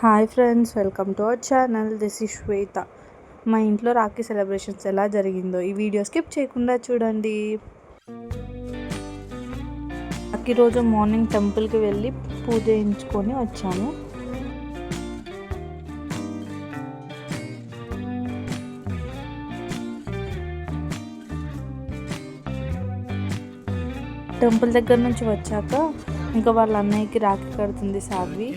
Hi friends, welcome to our channel. This is Shweta. మా ఇంట్లో Rakhi celebrations ఎలా జరిగిందో ఈ వీడియో స్కిప్ చేయకుండా చూడండి. రాఖీ రోజు మార్నింగ్ టెంపుల్కి వెళ్ళి పూజ చేయించుకొని వచ్చాము. టెంపుల్ దగ్గర నుంచి వచ్చాక ఇంకా వాళ్ళ అన్నయ్యకి రాఖీ కడుతుంది సాధ్వి.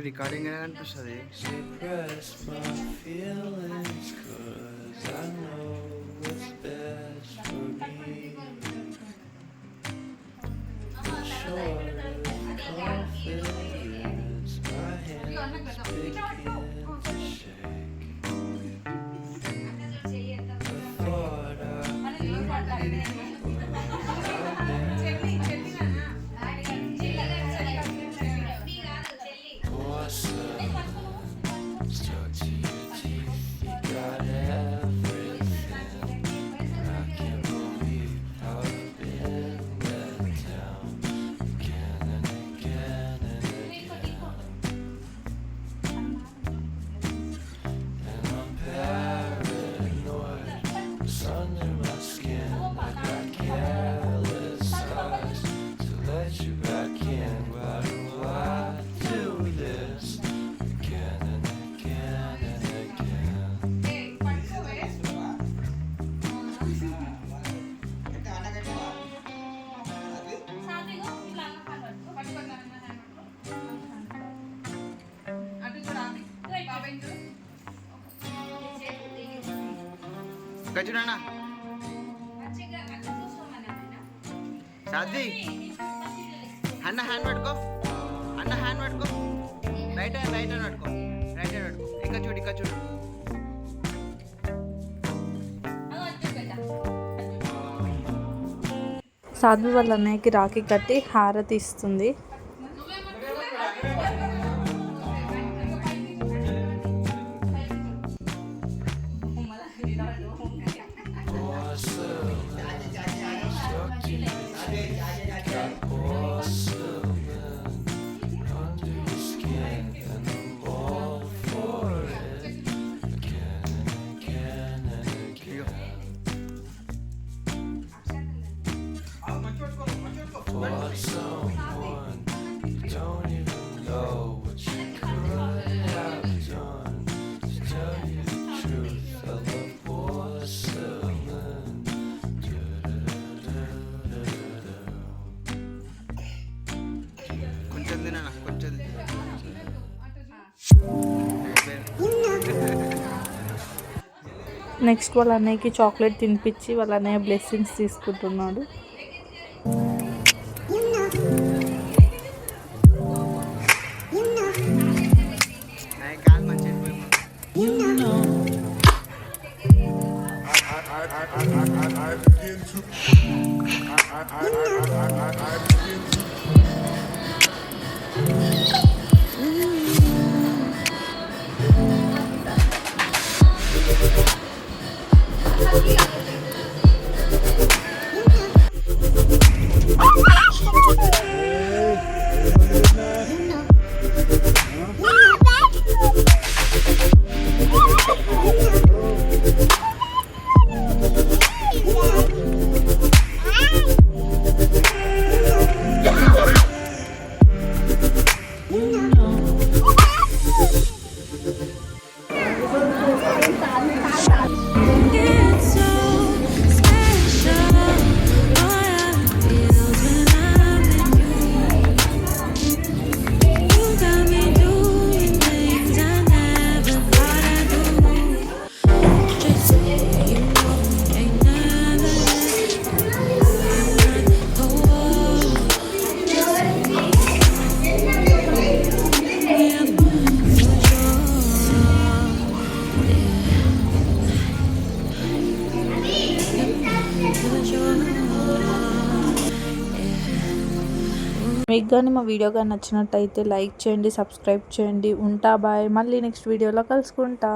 రికార్డింగ్ అనిపిస్తుంది. సాధ్వి అన్న హ్యాండ్ పట్టుకో, అన్న హ్యాండ్ పట్టుకో, రైట్ హ్యాండ్ పట్టుకో, ఇంకా చూడు. సాధ్వి వాళ్ళ అన్నయ్యకి రాఖీ కట్టి హారతి ఇస్తుంది. నెక్స్ట్ వాళ్ళ అన్నయ్యకి చాక్లెట్ తినిపించి వాళ్ళ అన్నయ్య బ్లెస్సింగ్స్ తీసుకుంటున్నాడు. మీకు కానీ మా వీడియో కానీ నచ్చినట్టయితే లైక్ చేయండి, సబ్స్క్రైబ్ చేయండి. ఉంటా, బాయ్. మళ్ళీ నెక్స్ట్ వీడియోలో కలుసుకుంటా.